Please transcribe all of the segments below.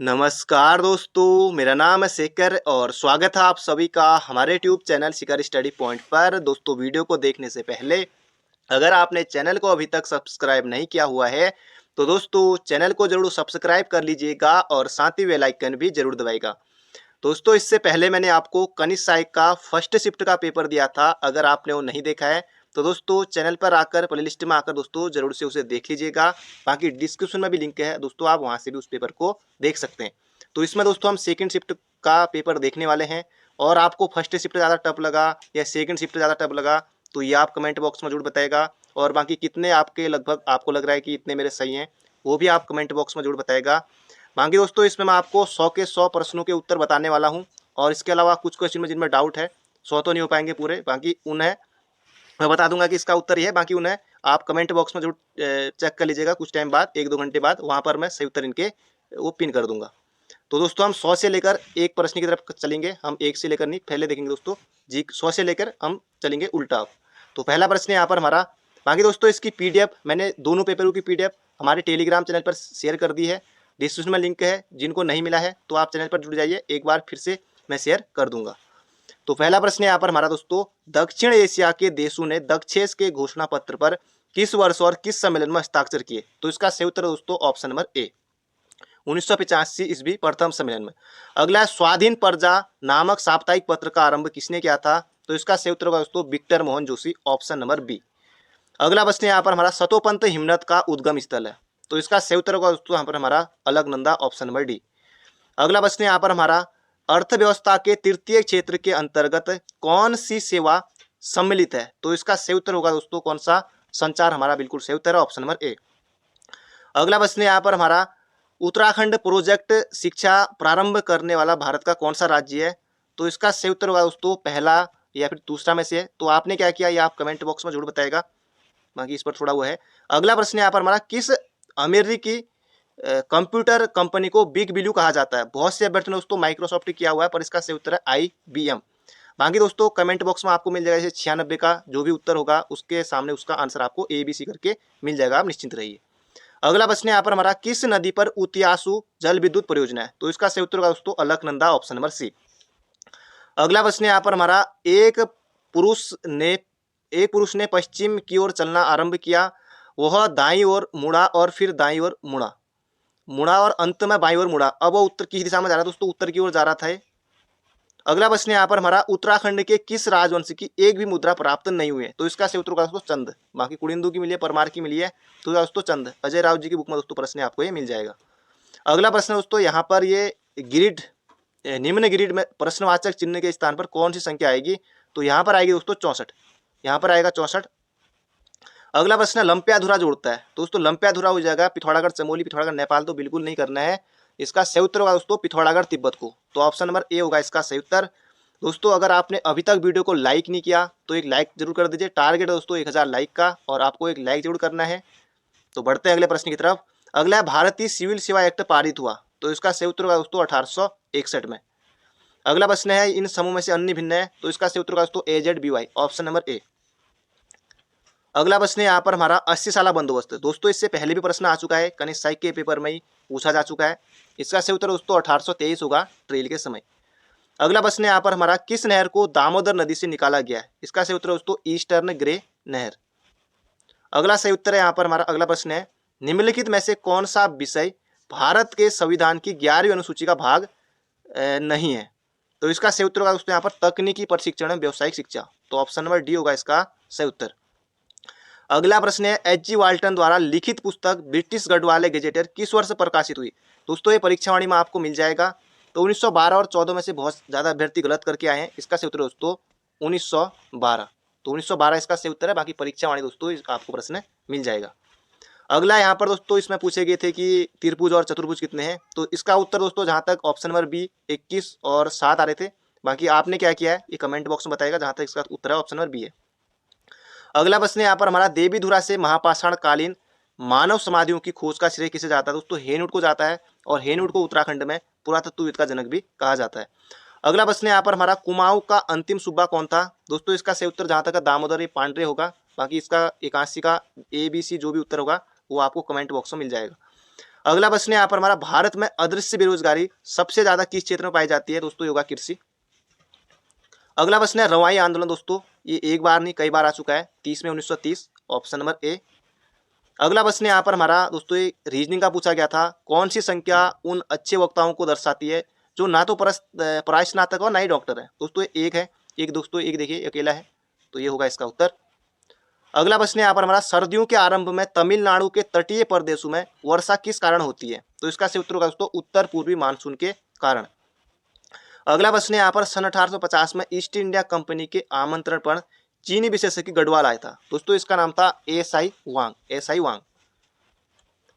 नमस्कार दोस्तों, मेरा नाम है शेखर और स्वागत है आप सभी का हमारे यूट्यूब चैनल शिखर स्टडी पॉइंट पर। दोस्तों, वीडियो को देखने से पहले अगर आपने चैनल को अभी तक सब्सक्राइब नहीं किया हुआ है तो दोस्तों चैनल को जरूर सब्सक्राइब कर लीजिएगा और साथ ही बेल आइकन भी जरूर दबाइएगा। दोस्तों, इससे पहले मैंने आपको कनिष्क सहायक का फर्स्ट शिफ्ट का पेपर दिया था। अगर आपने वो नहीं देखा है तो दोस्तों चैनल पर आकर प्लेलिस्ट में आकर दोस्तों जरूर से उसे देख लीजिएगा। बाकी डिस्क्रिप्शन में भी लिंक है दोस्तों, आप वहां से भी उस पेपर को देख सकते हैं। तो इसमें दोस्तों हम सेकंड शिफ्ट का पेपर देखने वाले हैं और आपको फर्स्ट शिफ्ट ज़्यादा टफ लगा या सेकंड शिफ्ट ज़्यादा टफ लगा तो ये आप कमेंट बॉक्स में जरूर बताएगा। और बाकी कितने आपके लगभग आपको लग रहा है कि इतने मेरे सही हैं वो भी आप कमेंट बॉक्स में जरूर बताएगा। बाकी दोस्तों इसमें मैं आपको 100 के 100 प्रश्नों के उत्तर बताने वाला हूं और इसके अलावा कुछ क्वेश्चन में जिनमें डाउट है, 100 तो नहीं हो पाएंगे पूरे, बाकी उन्हें मैं बता दूंगा कि इसका उत्तर ये है। बाकी उन्हें आप कमेंट बॉक्स में जरूर चेक कर लीजिएगा कुछ टाइम बाद, 1-2 घंटे बाद, वहां पर मैं सही उत्तर इनके वो पिन कर दूंगा। तो दोस्तों हम 100 से लेकर एक प्रश्न की तरफ चलेंगे। हम एक से लेकर नहीं, पहले देखेंगे दोस्तों जी, 100 से लेकर हम चलेंगे उल्टा। तो पहला प्रश्न है यहाँ पर हमारा। बाकी दोस्तों इसकी पीडीएफ मैंने दोनों पेपरों की पीडीएफ हमारे टेलीग्राम चैनल पर शेयर कर दी है। डिस्क्रिप्शन में लिंक है, जिनको नहीं मिला है तो आप चैनल पर जुड़ जाइए, एक बार फिर से मैं शेयर कर दूंगा। तो पहला प्रश्न है यहाँ पर हमारा दोस्तों, दक्षिण एशिया के देशों ने दक्षेस के घोषणा पत्र पर किस वर्ष और किस सम्मेलन में हस्ताक्षर किए? तो इसका सही उत्तर दोस्तों ऑप्शन नंबर ए, 1985 ईस्वी प्रथम सम्मेलन में। अगला, स्वाधीन प्रजा नामक साप्ताहिक पत्र का आरंभ किसने किया था? तो इसका सही उत्तर होगा दोस्तों Victor Mohan Joshi, option number B. अगला प्रश्न यहाँ पर हमारा, सतोपंथ हिमनद का उद्गम स्थल है? तो इसका सही उत्तर होगा दोस्तों यहाँ पर हमारा अलकनंदा, ऑप्शन नंबर डी। अगला प्रश्न यहाँ पर हमारा, अर्थव्यवस्था के तृतीय क्षेत्र के अंतर्गत कौन सी सेवा सम्मिलित है? तो इसका सही उत्तर होगा दोस्तों कौन सा? संचार हमारा बिल्कुल सही उत्तर है, ऑप्शन नंबर ए। अगला प्रश्न यहाँ पर हमारा, उत्तराखंड प्रोजेक्ट शिक्षा प्रारंभ करने वाला भारत का कौन सा राज्य है? तो इसका सही उत्तर होगा दोस्तों पहला या फिर दूसरा में से है। तो आपने क्या किया ये आप कमेंट बॉक्स में जरूर बताएगा, बाकी इस पर थोड़ा वो है। अगला प्रश्न यहाँ पर हमारा, किस अमेरिकी कंप्यूटर कंपनी को बिग बिल्यू कहा जाता है? बहुत से अभ्यर्थी ने दोस्तों माइक्रोसॉफ्ट किया हुआ है पर इसका सही उत्तर है IBM। बाकी दोस्तों कमेंट बॉक्स में आपको मिल जाएगा, जैसे 96 का जो भी उत्तर होगा उसके सामने उसका आंसर आपको ABC करके मिल जाएगा, आप निश्चिंत रहिए। अगला प्रश्न यहाँ पर हमारा, किस नदी पर उतियासु जल विद्युत परियोजना है? तो इसका सही उत्तर होगा दोस्तों अलकनंदा, ऑप्शन नंबर सी। अगला प्रश्न यहाँ पर हमारा, एक पुरुष ने पश्चिम की ओर चलना आरंभ किया, वह दाईं ओर मुड़ा और फिर दाईं ओर मुड़ा और अंत में बाईं ओर मुड़ा। अब वो उत्तर किस दिशा में जा रहा था दोस्तों? उत्तर की ओर जा रहा था। अगला प्रश्न यहाँ पर हमारा, उत्तराखंड के किस राजवंश की एक भी मुद्रा प्राप्त नहीं हुई है? तो इसका सही उत्तर होगा दोस्तों चंद। बाकी कुड़िंदू की मिली है, परमार की मिली है, तो दोस्तों चंद, अजय राव जी की बुक में दोस्तों प्रश्न आपको ये मिल जाएगा। अगला प्रश्न दोस्तों यहाँ पर ये ग्रिड, निम्न ग्रिड में प्रश्नवाचक चिन्ह के स्थान पर कौन सी संख्या आएगी? तो यहाँ पर आएगी दोस्तों 64, यहाँ पर आएगा 64। अगला प्रश्न है, लंप्या अधूरा जोड़ता है? तो दोस्तों लंप्या अधूरा हो जाएगा पिथौरागढ़ चमोली, पिथौरागढ़ नेपाल, तो बिल्कुल नहीं करना है। इसका सही उत्तर होगा दोस्तों पिथौरागढ़ तिब्बत को, तो ऑप्शन नंबर ए होगा इसका सही उत्तर। दोस्तों अगर आपने अभी तक वीडियो को लाइक नहीं किया तो एक लाइक जरूर कर दीजिए, टारगेट है दोस्तों 1000 लाइक का और आपको एक लाइक जरूर करना है। तो बढ़ते हैं अगले प्रश्न की तरफ। अगला है, भारतीय सिविल सेवा एक्ट पारित हुआ? तो इसका सही उत्तर होगा दोस्तों 1861 में। अगला प्रश्न है, इन समूह में से अन्य भिन्न है? तो इसका सही उत्तर होगा दोस्तों AZBY, ऑप्शन नंबर ए। अगला प्रश्न है यहाँ पर हमारा, 80 साला बंदोबस्त? दोस्तों इससे पहले भी प्रश्न आ चुका है, कनिष्क सहायक के पेपर में ही पूछा जा चुका है। इसका सही उत्तर दोस्तों 1823 होगा, ट्रेल के समय। अगला प्रश्न है यहाँ पर हमारा, किस नहर को दामोदर नदी से निकाला गया है? इसका सही उत्तर दोस्तों ईस्टर्न ग्रे नहर। अगला सही उत्तर है यहाँ पर हमारा, अगला प्रश्न है, निम्नलिखित में से कौन सा विषय भारत के संविधान की 11वीं अनुसूची का भाग नहीं है? तो इसका सही उत्तर होगा दोस्तों यहाँ पर तकनीकी प्रशिक्षण एवं व्यावसायिक शिक्षा, तो ऑप्शन नंबर डी होगा इसका सही उत्तर। अगला प्रश्न है, H.G. वाल्टन द्वारा लिखित पुस्तक ब्रिटिश गढ़वाले गजेटियर किस वर्ष प्रकाशित हुई? दोस्तों ये परीक्षावाणी में आपको मिल जाएगा। तो 1912 और 14 में से बहुत ज़्यादा अभ्यर्थी गलत करके आए हैं, इसका सही उत्तर दोस्तों 1912, तो 1912 इसका सही उत्तर है। बाकी परीक्षावाणी दोस्तों आपको प्रश्न मिल जाएगा। अगला यहाँ पर दोस्तों इसमें पूछे गए थे कि त्रिभुज और चतुर्भुज कितने हैं? तो इसका उत्तर दोस्तों जहाँ तक ऑप्शन नंबर बी 21 और 7 आ रहे थे। बाकी आपने क्या किया है ये कमेंट बॉक्स में बताएगा, जहाँ तक इसका उत्तर है ऑप्शन नंबर बी है। अगला प्रश्न यहाँ पर हमारा, देवीधुरा से महापाषाण कालीन मानव समाधियों की खोज का श्रेय किसे जाता है? दोस्तों हेनवुड को जाता है और हेनवुड को उत्तराखंड में पुरातत्वविद का जनक भी कहा जाता है। अगला प्रश्न यहाँ पर हमारा, कुमाऊं का अंतिम सूबा कौन था? दोस्तों इसका सही उत्तर जहाँ तक दामोदर पांड्रे होगा। बाकी इसका 81 का ABC जो भी उत्तर होगा वो आपको कमेंट बॉक्स में मिल जाएगा। अगला प्रश्न है यहाँ पर हमारा, भारत में अदृश्य बेरोजगारी सबसे ज्यादा किस क्षेत्र में पाई जाती है? दोस्तों योगा कृषि। अगला प्रश्न है रवाई आंदोलन। दोस्तों ये एक बार नहीं कई बार आ चुका है, 30 में 1930, ऑप्शन नंबर ए। अगला प्रश्न यहाँ पर हमारा दोस्तों ये रीजनिंग का पूछा गया था, कौन सी संख्या उन अच्छे वक्ताओं को दर्शाती है जो ना तो पराय स्नातक और ना ही डॉक्टर है? दोस्तों एक है, एक दोस्तों एक देखिए अकेला है, तो ये होगा इसका उत्तर। अगला प्रश्न यहाँ पर हमारा, सर्दियों के आरंभ में तमिलनाडु के तटीय प्रदेशों में वर्षा किस कारण होती है? तो इसका सही उत्तर होगा दोस्तों उत्तर पूर्वी मानसून के कारण। अगला प्रश्न यहाँ पर, सन 1850 में ईस्ट इंडिया कंपनी के आमंत्रण पर चीनी विशेषज्ञ गढ़वाल आया था। दोस्तों इसका नाम था एस.आई. वांग, एस.आई. वांग।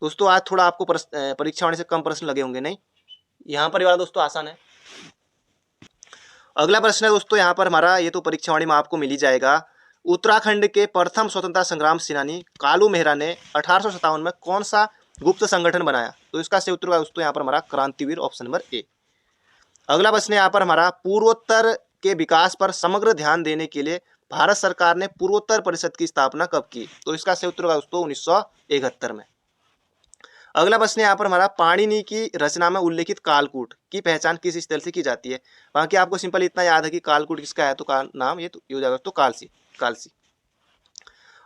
दोस्तों आज थोड़ा आपको परीक्षा होने से कम प्रश्न लगे होंगे, नहीं यहाँ पर वाला दोस्तों आसान है। अगला प्रश्न है दोस्तों यहाँ पर हमारा, ये तो परीक्षा वाणी में आपको मिल ही जाएगा, उत्तराखंड के प्रथम स्वतंत्रता संग्राम सेनानी कालू मेहरा ने 1857 में कौन सा गुप्त संगठन बनाया? तो इसका सही उत्तर होगा दोस्तों यहाँ पर हमारा क्रांतिवीर, ऑप्शन नंबर ए। अगला प्रश्न यहाँ पर हमारा, पूर्वोत्तर के विकास पर समग्र ध्यान देने के लिए भारत सरकार ने पूर्वोत्तर परिषद की स्थापना कब की? तो इसका सही उत्तर होगा दोस्तों 1971 में। अगला प्रश्न यहाँ पर हमारा, पाणिनि की रचना में उल्लेखित कालकूट की पहचान किस स्थल से की जाती है? बाकी आपको सिंपल इतना याद है कि कालकूट किसका है, तो नाम ये हो जाएगा तो कालसी, कालसी।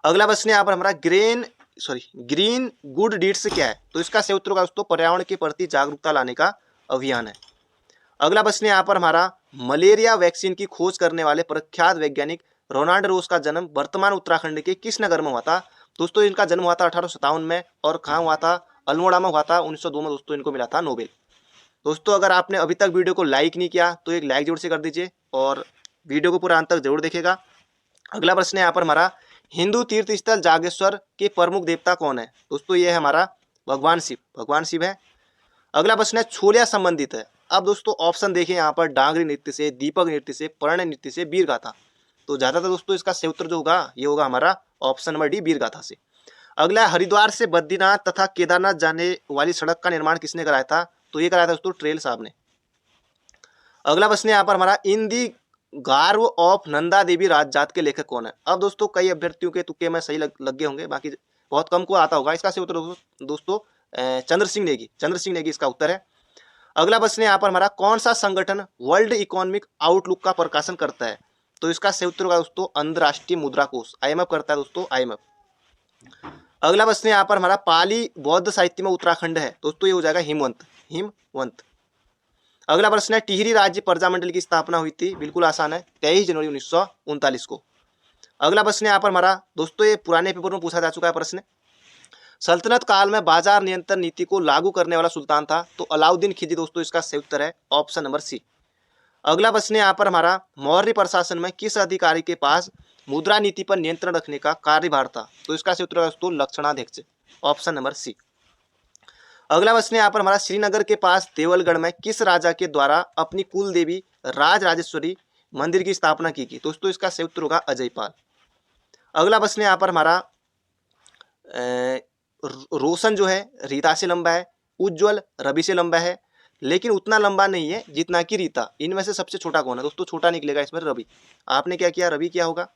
अगला प्रश्न यहाँ पर हमारा, ग्रीन गुड डीड्स क्या है? तो इसका सही उत्तर होगा दोस्तों पर्यावरण के प्रति जागरूकता लाने का अभियान है। अगला प्रश्न यहाँ पर हमारा, मलेरिया वैक्सीन की खोज करने वाले प्रख्यात वैज्ञानिक रोनाल्ड रोस का जन्म वर्तमान उत्तराखंड के किस नगर में हुआ था? दोस्तों इनका जन्म हुआ था 1857 में, और कहाँ हुआ था? अल्मोड़ा में हुआ था 1902 में। दोस्तों इनको मिला था नोबेल। दोस्तों अगर आपने अभी तक वीडियो को लाइक नहीं किया तो एक लाइक जरूर से कर दीजिए और वीडियो को पूरा अंत तक जरूर देखेगा। अगला प्रश्न है यहाँ पर हमारा, हिंदू तीर्थ स्थल जागेश्वर के प्रमुख देवता कौन है? दोस्तों ये है हमारा भगवान शिव, भगवान शिव है। अगला प्रश्न है, छोलिया संबंधित है। अब दोस्तों ऑप्शन देखें यहाँ पर, डांगरी नृत्य से, दीपक नृत्य से, पर्ण नृत्य से, वीर गाथा। तो ज्यादातर दोस्तों इसका सही उत्तर जो होगा ये होगा हमारा ऑप्शन नंबर डी, वीर गाथा से। अगला, हरिद्वार से बद्रीनाथ तथा केदारनाथ जाने वाली सड़क का निर्माण किसने कराया था? तो ये कराया था दोस्तों ट्रेल साहब ने। अगला प्रश्न यहाँ पर हमारा, इन दी गार्व ऑफ नंदा देवी राजजात के लेखक कौन है? अब दोस्तों कई अभ्यर्थियों के तुक्के में सही लग गए होंगे, बाकी बहुत कम को आता होगा। इसका सही उत्तर दोस्तों चंद्र सिंह नेगी, चंद्र सिंह नेगी इसका उत्तर है। अगला प्रश्न यहाँ पर हमारा, कौन सा संगठन वर्ल्ड इकोनॉमिक आउटलुक का प्रकाशन करता है? तो इसका सही उत्तर होगा दोस्तों अंतरराष्ट्रीय मुद्रा कोष, IMF करता है दोस्तों, IMF। अगला प्रश्न यहाँ पर हमारा, पाली बौद्ध साहित्य में उत्तराखंड है। दोस्तों ये हो जाएगा हिमवंत, हिमवंत। अगला प्रश्न है, टिहरी राज्य प्रजामंडल की स्थापना हुई थी? बिल्कुल आसान है, 23 जनवरी 1939 को। अगला प्रश्न यहाँ पर हमारा दोस्तों, ये पुराने पेपर में पूछा जा चुका है प्रश्न, सल्तनत काल में बाजार नियंत्रण नीति को लागू करने वाला सुल्तान था? तो अलाउद्दीन खिलजी। दोस्तों इसका सही उत्तर है ऑप्शन नंबर सी। अगला प्रश्न यहाँ पर हमारा, मौर्य प्रशासन में किस अधिकारी के पास मुद्रा नीति पर नियंत्रण रखने का कार्यभार था? तो इसका सही उत्तर है दोस्तों लक्षणाध्यक्ष, ऑप्शन नंबर सी। अगला प्रश्न यहाँ पर हमारा, श्रीनगर के पास देवलगढ़ में किस राजा के द्वारा अपनी कुल देवी राजराजेश्वरी मंदिर की स्थापना की गई? दोस्तों इसका सही उत्तर होगा अजयपाल। अगला प्रश्न यहाँ पर हमारा, रोशन जो है रीता से लंबा है, उज्जवल रवि से लंबा है, लेकिन उतना लंबा नहीं है जितना कि रीता। इनमें से सबसे छोटा कौन है? दोस्तों छोटा निकलेगा इसमें रवि। आपने क्या किया, रवि क्या होगा।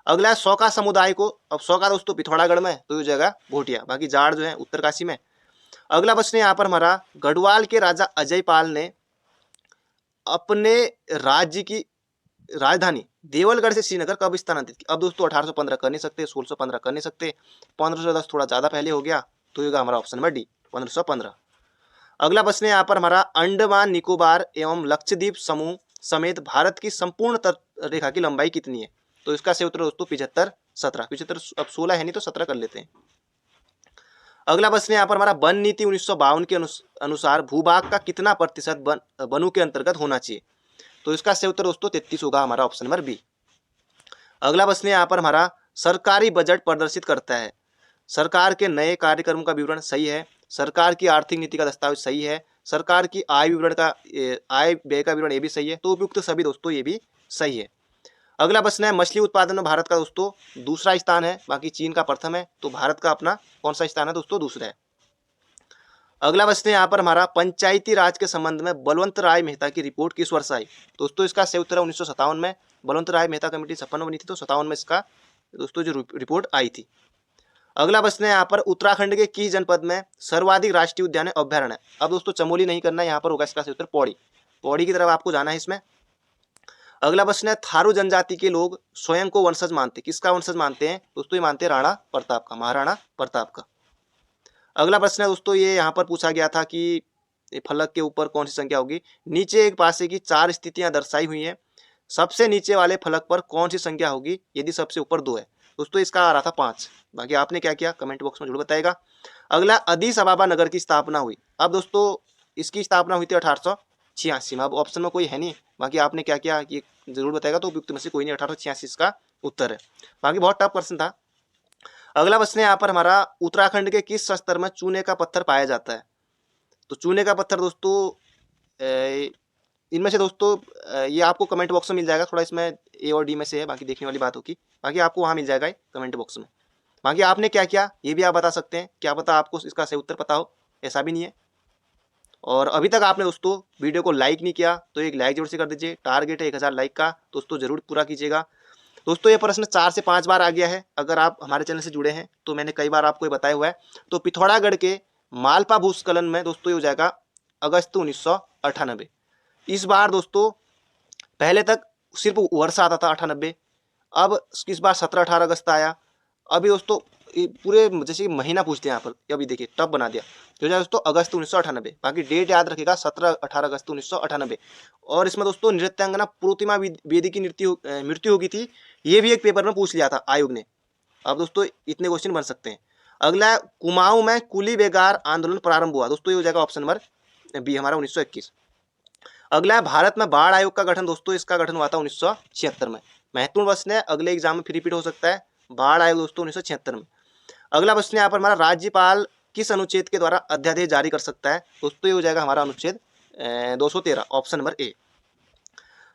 अगला है, सौका समुदाय को, अब सौका दोस्तों पिथौरागढ़ में, तो ये जगह भोटिया, बाकी जाड़ जो है उत्तरकाशी में। अगला प्रश्न यहाँ पर हमारा, गढ़वाल के राजा अजयपाल ने अपने राज्य की राजधानी देवलगढ़ से श्रीनगर कब स्थानांतरित की? अब दोस्तों 1815 कर नहीं सकते, 1615 कर नहीं सकते, 1510 थोड़ा ज्यादा पहले हो गया, तो ये हमारा ऑप्शन नंबर डी 1515। अगला प्रश्न यहाँ पर हमारा, अंडमान निकोबार एवं लक्षद्वीप समूह समेत भारत की संपूर्ण तट रेखा की लंबाई कितनी है? तो इसका सही उत्तर दोस्तों 75, 17, 75, अब 16 है नहीं तो 17 कर लेते हैं। अगला प्रश्न यहाँ पर हमारा, वन नीति 1952 के अनुसार भूभाग का कितना प्रतिशत वनों के अंतर्गत होना चाहिए? तो इसका सही उत्तर दोस्तों 33 होगा, हमारा ऑप्शन नंबर बी। अगला प्रश्न यहाँ पर हमारा, सरकारी बजट प्रदर्शित करता है सरकार के नए कार्यक्रमों का विवरण सही है, सरकार की आर्थिक नीति का दस्तावेज सही है, सरकार की आय व्यय का विवरण ये भी सही है, तो उपयुक्त सभी दोस्तों ये भी सही है। अगला प्रश्न है, मछली उत्पादन में भारत का दोस्तों दूसरा स्थान है, बाकी चीन का प्रथम है, तो भारत का अपना कौन सा स्थान है दोस्तों? दूसरा है। अगला प्रश्न यहाँ पर हमारा, पंचायती राज के संबंध में बलवंत राय मेहता की रिपोर्ट किस वर्ष आई? दोस्तों इसका सही उत्तर है 1957 में। बलवंत राय मेहता कमेटी 56 में बनी थी, तो 57 में इसका दोस्तों जो रिपोर्ट आई थी। अगला प्रश्न है यहाँ पर उत्तराखंड के किस जनपद में सर्वाधिक राष्ट्रीय उद्यान अभ्यारण्य है। अब दोस्तों चमोली नहीं करना है, यहाँ पर होगा इसका सही उत्तर पौड़ी। पौड़ी की तरफ आपको जाना है इसमें। अगला प्रश्न है थारू जनजाति के लोग स्वयं को वंशज मानते, किसका वंशज मानते हैं दोस्तों? ये मानते हैं राणा प्रताप का, महाराणा प्रताप का। अगला प्रश्न है दोस्तों, ये यहाँ पर पूछा गया था कि फलक के ऊपर कौन सी संख्या होगी। नीचे एक पासे की 4 स्थितियां दर्शाई हुई हैं, सबसे नीचे वाले फलक पर कौन सी संख्या होगी यदि सबसे ऊपर 2 है। दोस्तों इसका आ रहा था 5। बाकी आपने क्या किया कमेंट बॉक्स में जरूर बताएगा। अगला अदीस अबाबा नगर की स्थापना हुई। अब दोस्तों इसकी स्थापना हुई थी 1886 में। अब ऑप्शन में कोई है नहीं, बाकी आपने क्या किया कि जरूर बताएगा, तो उपयुक्त में से कोई नहीं, 1886 इसका उत्तर है। बाकी बहुत टफ क्वेश्चन था। अगला प्रश्न है यहाँ पर हमारा, उत्तराखंड के किस स्तर में चूने का पत्थर पाया जाता है। तो चूने का पत्थर दोस्तों इनमें से दोस्तों ये आपको कमेंट बॉक्स में मिल जाएगा, थोड़ा इसमें ए और डी में से है, बाकी देखने वाली बात होगी। बाकी आपको वहाँ मिल जाएगा कमेंट बॉक्स में। बाकी आपने क्या किया ये भी आप बता सकते हैं, क्या पता आपको इसका सही उत्तर पता हो, ऐसा भी नहीं है। और अभी तक आपने दोस्तों वीडियो को लाइक नहीं किया तो एक लाइक जरूर से कर दीजिए। टारगेट है 1000 लाइक का, दोस्तों जरूर पूरा कीजिएगा। दोस्तों ये प्रश्न 4 से 5 बार आ गया है, अगर आप हमारे चैनल से जुड़े हैं तो मैंने कई बार आपको ये बताया हुआ है। तो पिथौरागढ़ के मालपा भूस्खलन में दोस्तों ये हो जाएगा अगस्त 1998। इस बार दोस्तों पहले तक सिर्फ वर्ष आता था 98, अब इस बार 17-18 अगस्त आया। अभी दोस्तों पूरे जैसे महीना पूछते हैं यहाँ पर, अभी देखिए टफ बना दिया, जो है दोस्तों अगस्त 1998। बाकी डेट याद रखेगा 17-18 अगस्त 1998। और इसमें दोस्तों नृत्यांगना प्रोतिमा बेदी की मृत्यु हो गई थी, ये भी एक पेपर में पूछ लिया था आयोग ने। अब दोस्तों इतने क्वेश्चन बन सकते हैं। अगला, कुमाऊं में कुली बेगार आंदोलन प्रारंभ हुआ। दोस्तों ये हो जाएगा ऑप्शन नंबर बी हमारा 1921। अगला है भारत में बाढ़ आयोग का गठन। दोस्तों इसका गठन हुआ था 1976 में। महत्वपूर्ण प्रश्न है, अगले एग्जाम में फिर रिपीट हो सकता है। बाढ़ आयोग दोस्तों 1976 में। अगला प्रश्न यहाँ पर हमारा, राज्यपाल किस अनुच्छेद के द्वारा अध्यादेश जारी कर सकता है। दोस्तों ये हो जाएगा हमारा अनुच्छेद 213, ऑप्शन नंबर ए।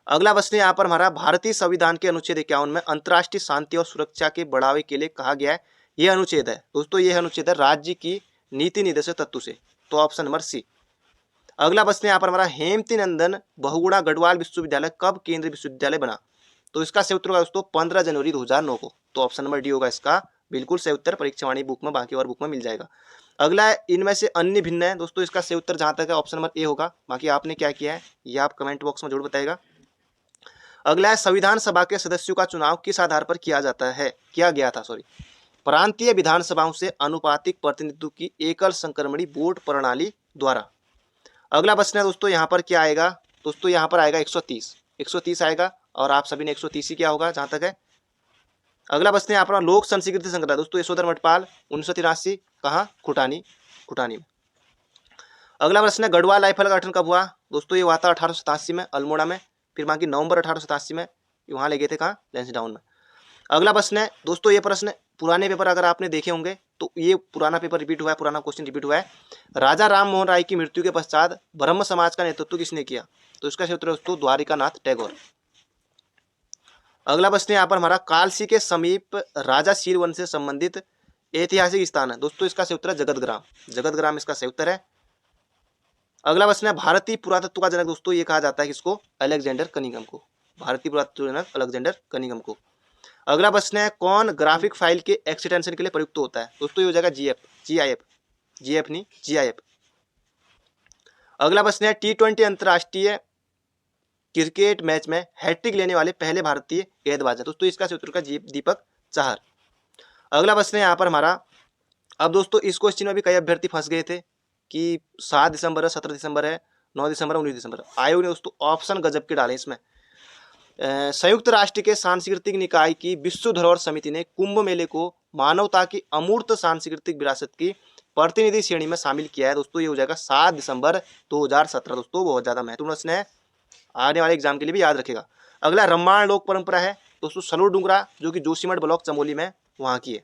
अगला प्रश्न यहाँ पर हमारा, भारतीय संविधान के अनुच्छेद 51 में अंतर्राष्ट्रीय शांति और सुरक्षा के बढ़ावे के लिए कहा गया है, यह अनुच्छेद है। दोस्तों यह अनुच्छेद है राज्य की नीति निर्देशक तत्व से, तो ऑप्शन नंबर सी। अगला प्रश्न यहाँ पर हमारा, हेमती नंदन बहुगुणा गढ़वाल विश्वविद्यालय कब केंद्रीय विश्वविद्यालय बना। तो इसका सही उत्तर होगा दोस्तों 15 जनवरी 2009 को, तो ऑप्शन नंबर डी होगा इसका बिल्कुल सही उत्तर। परीक्षावाणी बुक में, बाकी और बुक में मिल जाएगा। अगला इनमें से अन्य भिन्न है। दोस्तों इसका सही उत्तर जहां तक है ऑप्शन नंबर ए होगा। बाकी आपने क्या किया है ये आप कमेंट बॉक्स में जरूर बताएगा। अगला है, संविधान सभा के सदस्यों का चुनाव किस आधार पर किया गया था प्रांतीय विधानसभाओं से अनुपातिक प्रतिनिधित्व की एकल संक्रमणी वोट प्रणाली द्वारा। अगला प्रश्न है दोस्तों यहाँ पर क्या आएगा। दोस्तों यहाँ पर आएगा 130 आएगा, और आप सभी ने 130 ही क्या होगा जहां तक है। अगला प्रश्न है यहाँ पर, लोक संस्कृति संग्रह। दोस्तों यशोधर मठपाल 1983, कहाँ, खुटानी में। अगला प्रश्न है, गढ़वाल राइफल का गठन कब हुआ। दोस्तों ये हुआ था 1887 में अल्मोड़ा में, फिर बाकी नवंबर 1887 में वहाँ ले गए थे, कहाँ, लैंसडाउन में। अगला प्रश्न है दोस्तों, ये प्रश्न पुराने पेपर अगर आपने देखे होंगे तो ये पुराना पेपर रिपीट हुआ है, पुराना क्वेश्चन रिपीट हुआ है। राजा राम मोहन राय की मृत्यु के पश्चात ब्रह्म समाज का नेतृत्व किसने किया। तो इसका सही उत्तर दोस्तों द्वारिकानाथ टैगोर। अगला प्रश्न यहाँ पर हमारा, कालसी के समीप राजा शीलवन से संबंधित ऐतिहासिक स्थान है। दोस्तों इसका सही उत्तर है जगतग्राम इसका सही उत्तर है। अगला प्रश्न है, भारतीय पुरातत्व का जनक। दोस्तों ये कहा जाता है किसको, अलेक्जेंडर कनिंघम को, भारतीय पुरातत्व जनक अलेक्जेंडर कनिंघम को। अगला प्रश्न है, कौन ग्राफिक फाइल के एक्सटेंशन के लिए प्रयुक्त होता है। दोस्तों ये हो जाएगा GIF। अगला प्रश्न है, T20 अंतर्राष्ट्रीय क्रिकेट मैच में हैट्रिक लेने वाले पहले भारतीय गेंदबाज। दोस्तों इसका सही उत्तर का दीपक चाहर। अगला प्रश्न है यहाँ पर हमारा, अब दोस्तों इस क्वेश्चन में भी कई अभ्यर्थी फंस गए थे कि 7 दिसंबर है, 17 दिसंबर है, 9 दिसंबर, 19 दिसंबर। आयोग ने दोस्तों ऑप्शन गजब के डाले इसमें। संयुक्त राष्ट्र के सांस्कृतिक निकाय की विश्व धरोहर समिति ने कुंभ मेले को मानवता की अमूर्त सांस्कृतिक विरासत की प्रतिनिधि श्रेणी में शामिल किया है। दोस्तों ये हो जाएगा 7 दिसंबर 2017। दोस्तों बहुत ज्यादा महत्वपूर्ण प्रश्न है, आने वाले एग्जाम के लिए भी याद रखेगा। अगला, रम्माण लोक परंपरा है दोस्तों सलोर डुंगरा, जो कि जोशीमठ ब्लॉक चमोली में वहां की है।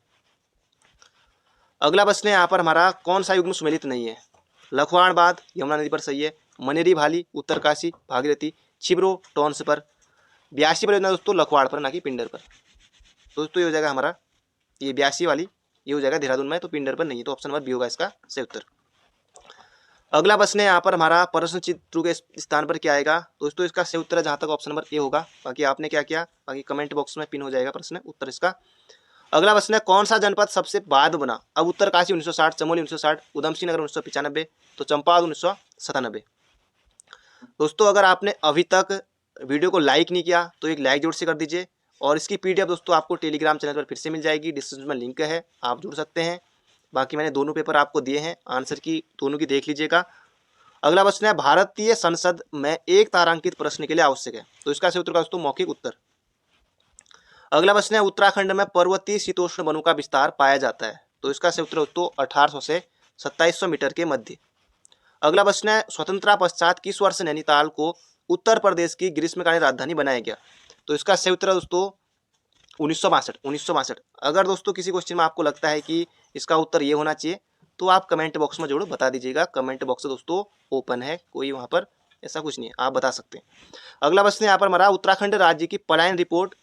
अगला प्रश्न है यहाँ पर हमारा, कौन सा युग्म सुमेलित नहीं है। लखवाण बांध यमुना नदी पर सही है, मनेरी भाली उत्तरकाशी भागीरथी, छिबरो टॉन्स पर, 82 पर दोस्तों लखवाड़ पर, ना कि पिंडर पर। दोस्तों ये हो जाएगा हमारा, ये 82 वाली ये हो जाएगा देहरादून में, तो पिंडर पर नहीं है, तो ऑप्शन नंबर बी होगा इसका सही उत्तर। अगला प्रश्न है यहाँ पर हमारा, प्रश्न चित्र के स्थान पर क्या आएगा। दोस्तों इसका सही उत्तर है जहाँ तक ऑप्शन नंबर ए होगा। बाकी आपने क्या किया, बाकी कमेंट बॉक्स में पिन हो जाएगा प्रश्न उत्तर इसका। अगला प्रश्न है कौन सा जनपद सबसे बाद बना? अब उत्तरकाशी 1960, चमोली 1960, उधमसिंह नगर 1995, तो चंपावत 1997। दोस्तों अगर आपने अभी तक वीडियो को लाइक नहीं किया तो एक लाइक जरूर से कर दीजिए, और इसकी पीडीएफ दोस्तों आपको टेलीग्राम चैनल पर फिर से मिल जाएगी, डिस्क्रिप्शन में लिंक है, आप जुड़ सकते हैं। बाकी मैंने दोनों पेपर आपको दिए हैं, आंसर की दोनों की देख लीजिएगा। अगला प्रश्न है भारतीय संसद में एक तारांकित प्रश्न के लिए आवश्यक है, तो इसका सही उत्तर दोस्तों मौखिक उत्तर। अगला प्रश्न है उत्तराखंड में पर्वतीय शीतोष्ण वनों का विस्तार पाया जाता है, तो इसका सही उत्तर दोस्तों 1800 से 2700 मीटर के मध्य। अगला प्रश्न है स्वतंत्रता पश्चात किस वर्ष नैनीताल को उत्तर प्रदेश की ग्रीष्मकालीन राजधानी बनाया गया? तो इसका सही उत्तर दोस्तों 1962। अगर दोस्तों किसी क्वेश्चन में आपको लगता है कि इसका उत्तर ये होना चाहिए तो आप कमेंट बॉक्स में जरूर बता दीजिएगा। कमेंट बॉक्स दोस्तों ओपन है, कोई वहाँ पर ऐसा कुछ नहीं है, आप बता सकते हैं। अगला प्रश्न यहाँ पर हमारा उत्तराखंड राज्य की पलायन रिपोर्ट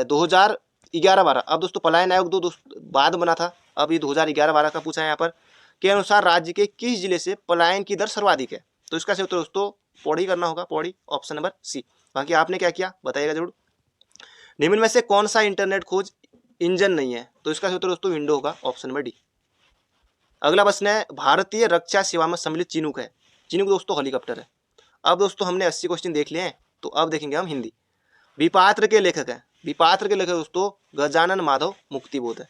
2011-12। अब दोस्तों पलायन आयोग बाद बना था, अब ये 2011-12 का पूछा है यहाँ पर, के अनुसार राज्य के किस जिले से पलायन की दर सर्वाधिक है? तो इसका सही उत्तर दोस्तों पौड़ी करना होगा, पौड़ी, ऑप्शन नंबर सी। बाकी आपने क्या किया बताइएगा जरूर। निम्न में से कौन सा इंटरनेट खोज इंजन नहीं है? तो इसका सही उत्तर दोस्तों विंडो होगा, ऑप्शन नंबर डी। अगला प्रश्न है भारतीय रक्षा सेवा में सम्मिलित चिनूक है। चिनूक दोस्तों हेलीकॉप्टर है। अब दोस्तों हमने 80 क्वेश्चन देख लिए हैं, तो अब देखेंगे हम हिंदी। विपात्र के लेखक हैं, विपात्र के लेखक दोस्तों गजानन माधव मुक्तिबोध है।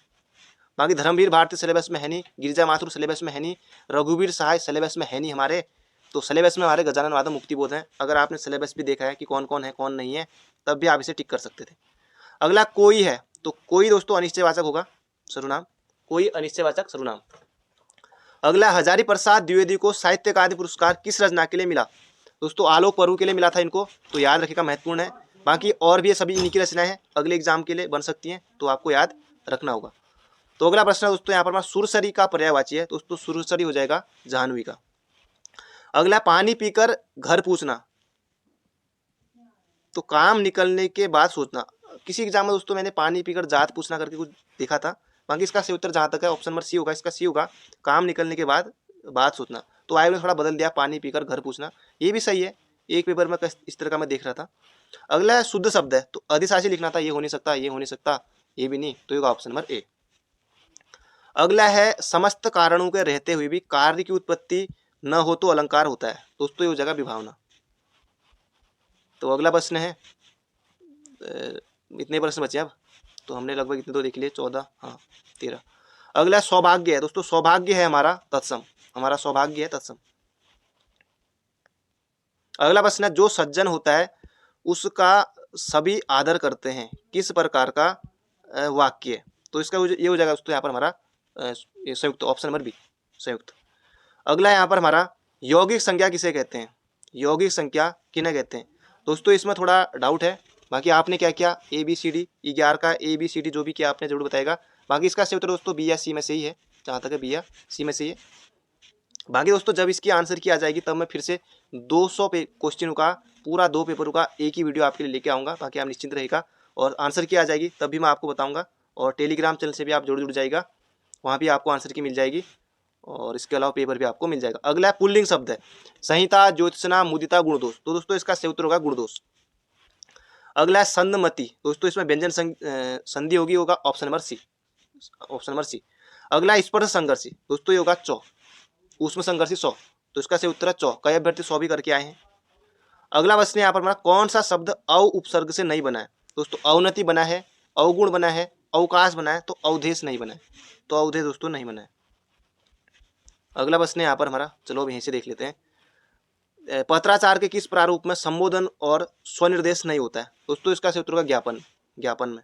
बाकी धर्मवीर भारती सिलेबस में है नहीं, गिरिजा माथुर सिलेबस में है नहीं, रघुवीर सहाय सिलेबस में है नहीं हमारे, तो सिलेबस में हमारे गजानन माधव मुक्तिबोध हैं। अगर आपने सिलेबस भी देखा है कि कौन कौन है कौन नहीं है, तब भी आप इसे टिक कर सकते थे। अगला कोई है, तो कोई दोस्तों अनिश्चयवाचक होगा, सर्वनाम, कोई अनिश्चयवाचक सर्वनाम। अगला हजारी प्रसाद द्विवेदी को साहित्य अकादमी पुरस्कार किस रचना के लिए मिला? दोस्तों आलोक पर्व के लिए मिला था इनको, तो याद रखिएगा, महत्वपूर्ण है। बाकी और भी ये सभी इन्हीं की रचनाएं हैं, अगले एग्जाम के लिए बन सकती हैं, तो आपको याद रखना होगा। तो अगला प्रश्न है दोस्तों यहाँ पर सुरसरी का पर्यायवाची है, दोस्तों सुरसरी हो जाएगा जाह्नवी का। अगला पानी पीकर घर पूछना, तो काम निकलने के बाद सोचना। किसी एग्जाम में दोस्तों मैंने पानी पीकर जात पूछना करके कुछ देखा था। बाकी इसका सही उत्तर जहाँ तक है ऑप्शन नंबर सी होगा, इसका सी होगा, काम निकलने के बाद बात सोचना। तो आयोग ने थोड़ा बदल दिया, पानी पीकर घर पूछना, ये भी सही है, एक पेपर में इस तरह का मैं देख रहा था। अगला शुद्ध शब्द है, तो अधिशासी लिखना था, ये हो नहीं सकता, ये हो नहीं सकता, ये भी नहीं, तो ये ऑप्शन नंबर ए। अगला है समस्त कारणों के रहते हुए भी कार्य की उत्पत्ति न हो तो अलंकार होता है, दोस्तों ये हो जाएगा विभावना। तो अगला प्रश्न है, इतने प्रश्न बचे अब, तो हमने लगभग इतने तो देख लिए, 14, हाँ 13। अगला सौभाग्य है, दोस्तों सौभाग्य है हमारा तत्सम, हमारा सौभाग्य है तत्सम। अगला प्रश्न है जो सज्जन होता है उसका सभी आदर करते हैं, किस प्रकार का वाक्य है? तो इसका ये हो जाएगा दोस्तों यहाँ पर हमारा संयुक्त, ऑप्शन नंबर बी संयुक्त। अगला यहाँ पर हमारा यौगिक संज्ञा किसे कहते हैं? यौगिक संख्या किन्हें कहते हैं? दोस्तों इसमें थोड़ा डाउट है, बाकी आपने क्या किया, ए बी सी डी 11 का ए बी सी डी जो भी किया आपने जरूर बताएगा। बाकी इसका सही उत्तर दोस्तों बी या सी में से ही है, जहाँ तक है बी या सी में से ही है। बाकी दोस्तों जब इसकी आंसर की आ जाएगी तब मैं फिर से 200 क्वेश्चनों का पूरा 2 पेपरों का एक ही वीडियो आपके लिए लेके आऊँगा। बाकी आप निश्चिंत रहेगा, और आंसर की आ जाएगी तब भी मैं आपको बताऊँगा, और टेलीग्राम चैनल से भी आप जुड़ जाइएगा, वहाँ भी आपको आंसर की मिल जाएगी, और इसके अलावा पेपर भी आपको मिल जाएगा। अगला पुल्लिंग शब्द है संहिता, ज्योत्सना, मुदिता, गुणदोष, तो दोस्तों इसका सही उत्तर होगा गुणदोष। अगला है संधमति, दोस्तों इसमें व्यंजन संधि होगा, option number C, option number C. अगला स्पर्श संघर्षी, दोस्तों ये होगा चौ, ऊष्म संघर्षी 100, तो इसका सही उत्तर है चौ, कई अभ्यर्थी 100 भी करके आए हैं। अगला प्रश्न यहाँ पर हमारा कौन सा शब्द अव उपसर्ग से नहीं बना है? दोस्तों अवनति बना है, अवगुण बना है, अवकाश बना है, तो अवधेश नहीं बना है, तो अवधेश दोस्तों नहीं बना है। अगला प्रश्न यहाँ पर हमारा, चलो अब यहीं से देख लेते हैं, पत्राचार के किस प्रारूप में संबोधन और स्वनिर्देश नहीं होता है? दोस्तों इसका सही उत्तर होगा ज्ञापन, ज्ञापन में।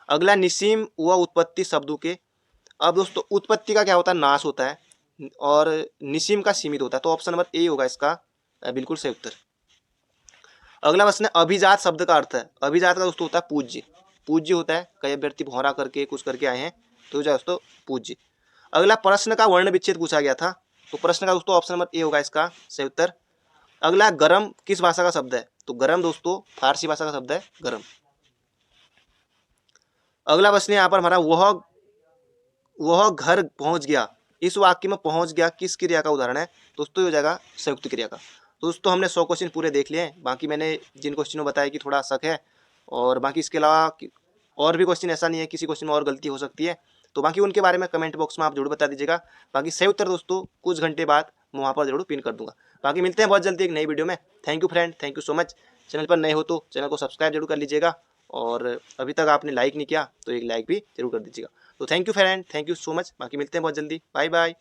अगला निसीम व उत्पत्ति शब्दों के, अब दोस्तों उत्पत्ति का क्या होता है, नाश होता है, और निसीम का सीमित होता है, तो ऑप्शन नंबर ए होगा इसका बिल्कुल सही उत्तर। अगला प्रश्न है अभिजात शब्द का अर्थ है, अभिजात का दोस्तों होता है पूज्य, पूज्य होता है, कई अभ्यर्थी भौरा करके कुछ करके आए हैं, तो दोस्तों पूज्य। अगला प्रश्न का वर्ण विच्छेद पूछा गया था, तो प्रश्न का दोस्तों ऑप्शन नंबर ए होगा इसका सही उत्तर। अगला गरम किस भाषा का शब्द है? तो गरम दोस्तों फारसी भाषा का शब्द है गरम। अगला प्रश्न यहाँ पर हमारा वह घर पहुंच गया, इस वाक्य में पहुंच गया किस क्रिया का उदाहरण है? दोस्तों ये हो जाएगा संयुक्त क्रिया का। दोस्तों हमने 100 क्वेश्चन पूरे देख लिए हैं, बाकी मैंने जिन क्वेश्चनों बताया कि थोड़ा शक है, और बाकी इसके अलावा और भी क्वेश्चन ऐसा नहीं है, किसी क्वेश्चन में और गलती हो सकती है, तो बाकी उनके बारे में कमेंट बॉक्स में आप जरूर बता दीजिएगा। बाकी सही उत्तर दोस्तों कुछ घंटे बाद मैं वहाँ पर जरूर पिन कर दूंगा। बाकी मिलते हैं बहुत जल्दी एक नई वीडियो में। Thank you friend, thank you so much. Channel पर नए हो तो चैनल को सब्सक्राइब जरूर कर लीजिएगा, और अभी तक आपने लाइक नहीं किया तो एक लाइक भी जरूर कर दीजिएगा। तो thank you friend, thank you so much. बाकी मिलते हैं बहुत जल्दी, बाय बाय।